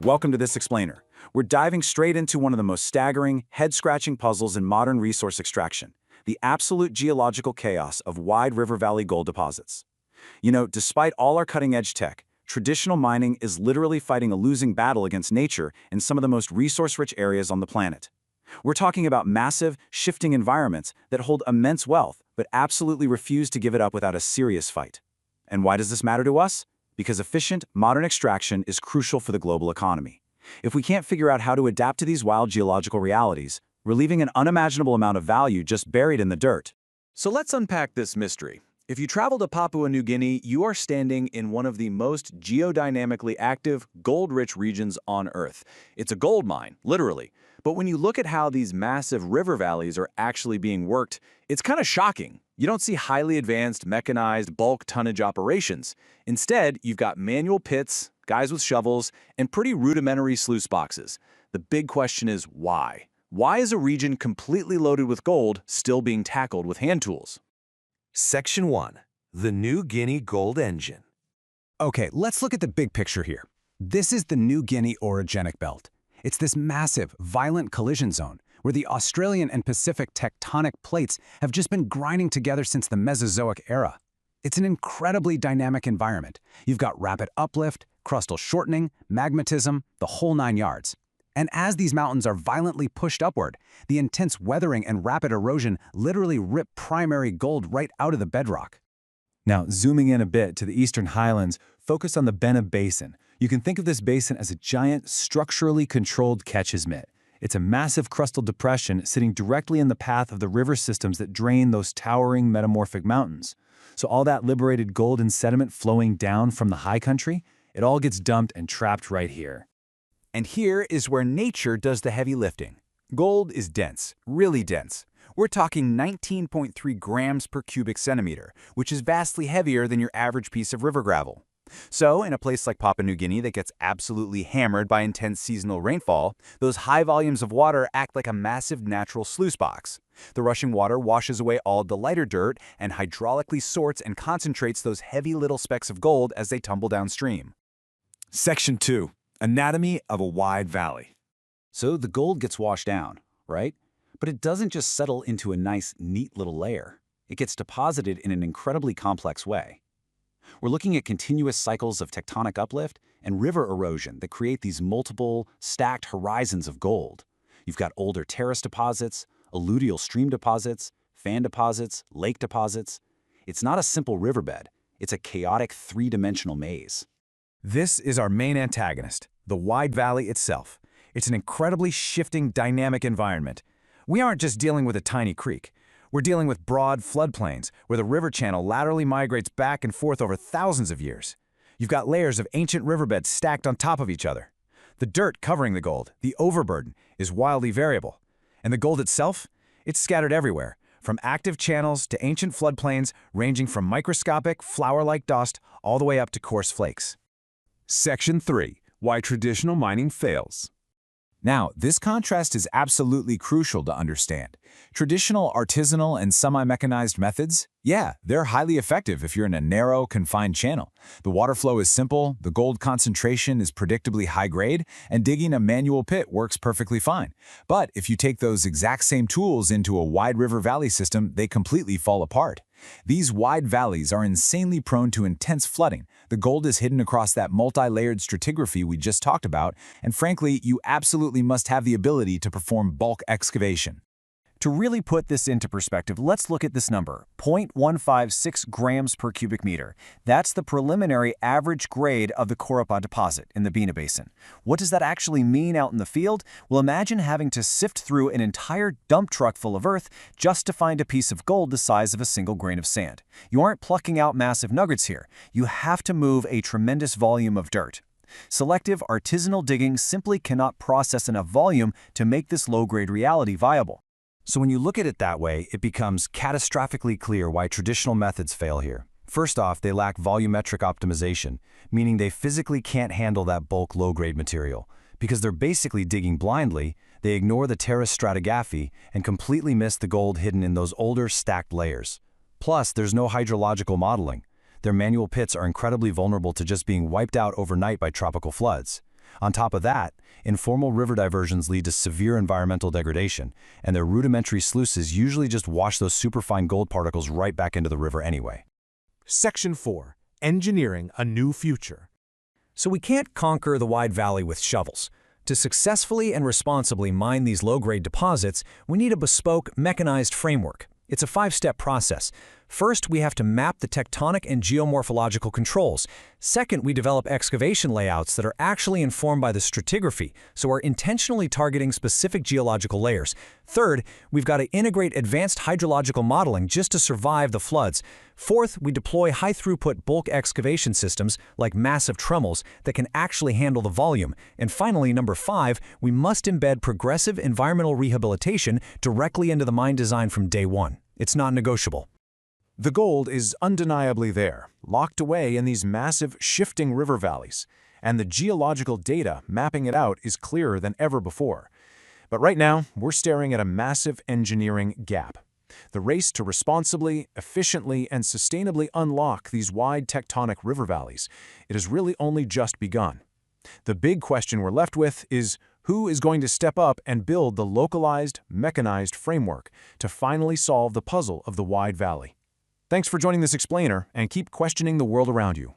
Welcome to this explainer. We're diving straight into one of the most staggering, head-scratching puzzles in modern resource extraction, the absolute geological chaos of wide river valley gold deposits. You know, despite all our cutting-edge tech, traditional mining is literally fighting a losing battle against nature in some of the most resource-rich areas on the planet. We're talking about massive, shifting environments that hold immense wealth, but absolutely refuse to give it up without a serious fight. And why does this matter to us? Because efficient, modern extraction is crucial for the global economy. If we can't figure out how to adapt to these wild geological realities, we're leaving an unimaginable amount of value just buried in the dirt. So let's unpack this mystery. If you travel to Papua New Guinea, you are standing in one of the most geodynamically active, gold-rich regions on Earth. It's a gold mine, literally. But when you look at how these massive river valleys are actually being worked, it's kind of shocking. You don't see highly advanced, mechanized, bulk tonnage operations. Instead, you've got manual pits, guys with shovels, and pretty rudimentary sluice boxes. The big question is why? Why is a region completely loaded with gold still being tackled with hand tools? Section 1. The New Guinea Gold Engine. Okay, let's look at the big picture here. This is the New Guinea orogenic belt. It's this massive, violent collision zone where the Australian and Pacific tectonic plates have just been grinding together since the Mesozoic era. It's an incredibly dynamic environment. You've got rapid uplift, crustal shortening, magmatism, the whole 9 yards. And as these mountains are violently pushed upward, the intense weathering and rapid erosion literally rip primary gold right out of the bedrock. Now, zooming in a bit to the eastern highlands, focus on the Bena Basin. You can think of this basin as a giant, structurally controlled catcher's mitt. It's a massive crustal depression sitting directly in the path of the river systems that drain those towering metamorphic mountains. So all that liberated gold and sediment flowing down from the high country, it all gets dumped and trapped right here. And here is where nature does the heavy lifting. Gold is dense, really dense. We're talking 19.3 grams per cubic centimeter, which is vastly heavier than your average piece of river gravel. So, in a place like Papua New Guinea that gets absolutely hammered by intense seasonal rainfall, those high volumes of water act like a massive natural sluice box. The rushing water washes away all the lighter dirt and hydraulically sorts and concentrates those heavy little specks of gold as they tumble downstream. Section 2. Anatomy of a wide valley. So the gold gets washed down, right? But it doesn't just settle into a nice, neat little layer. It gets deposited in an incredibly complex way. We're looking at continuous cycles of tectonic uplift and river erosion that create these multiple, stacked horizons of gold. You've got older terrace deposits, alluvial stream deposits, fan deposits, lake deposits. It's not a simple riverbed. It's a chaotic three-dimensional maze. This is our main antagonist, the wide valley itself. It's an incredibly shifting, dynamic environment. We aren't just dealing with a tiny creek. We're dealing with broad floodplains where the river channel laterally migrates back and forth over thousands of years. You've got layers of ancient riverbeds stacked on top of each other. The dirt covering the gold, the overburden, is wildly variable. And the gold itself? It's scattered everywhere, from active channels to ancient floodplains ranging from microscopic, flour-like dust all the way up to coarse flakes. Section 3. Why traditional mining fails. Now, this contrast is absolutely crucial to understand. Traditional artisanal and semi-mechanized methods, yeah, they're highly effective if you're in a narrow, confined channel. The water flow is simple, the gold concentration is predictably high grade, and digging a manual pit works perfectly fine. But if you take those exact same tools into a wide river valley system, they completely fall apart. These wide valleys are insanely prone to intense flooding. The gold is hidden across that multi-layered stratigraphy we just talked about, and frankly, you absolutely must have the ability to perform bulk excavation. To really put this into perspective, let's look at this number, 0.156 grams per cubic meter. That's the preliminary average grade of the Koropa deposit in the Bena Basin. What does that actually mean out in the field? Well, imagine having to sift through an entire dump truck full of earth just to find a piece of gold the size of a single grain of sand. You aren't plucking out massive nuggets here. You have to move a tremendous volume of dirt. Selective artisanal digging simply cannot process enough volume to make this low-grade reality viable. So when you look at it that way, it becomes catastrophically clear why traditional methods fail here. First off, they lack volumetric optimization, meaning they physically can't handle that bulk low-grade material. Because they're basically digging blindly, they ignore the terrace stratigraphy and completely miss the gold hidden in those older stacked layers. Plus, there's no hydrological modeling. Their manual pits are incredibly vulnerable to just being wiped out overnight by tropical floods. On top of that, informal river diversions lead to severe environmental degradation, and their rudimentary sluices usually just wash those superfine gold particles right back into the river anyway. Section 4. Engineering a New Future. So we can't conquer the wide valley with shovels. To successfully and responsibly mine these low-grade deposits, we need a bespoke, mechanized framework. It's a 5-step process. First, we have to map the tectonic and geomorphological controls. Second, we develop excavation layouts that are actually informed by the stratigraphy, so we're intentionally targeting specific geological layers. Third, we've got to integrate advanced hydrological modeling just to survive the floods. Fourth, we deploy high-throughput bulk excavation systems like massive trommels that can actually handle the volume. And finally, number 5, we must embed progressive environmental rehabilitation directly into the mine design from day one. It's not negotiable. The gold is undeniably there, locked away in these massive, shifting river valleys, and the geological data mapping it out is clearer than ever before. But right now, we're staring at a massive engineering gap. The race to responsibly, efficiently, and sustainably unlock these wide tectonic river valleys, it has really only just begun. The big question we're left with is, who is going to step up and build the localized, mechanized framework to finally solve the puzzle of the wide valley? Thanks for joining this explainer, and keep questioning the world around you.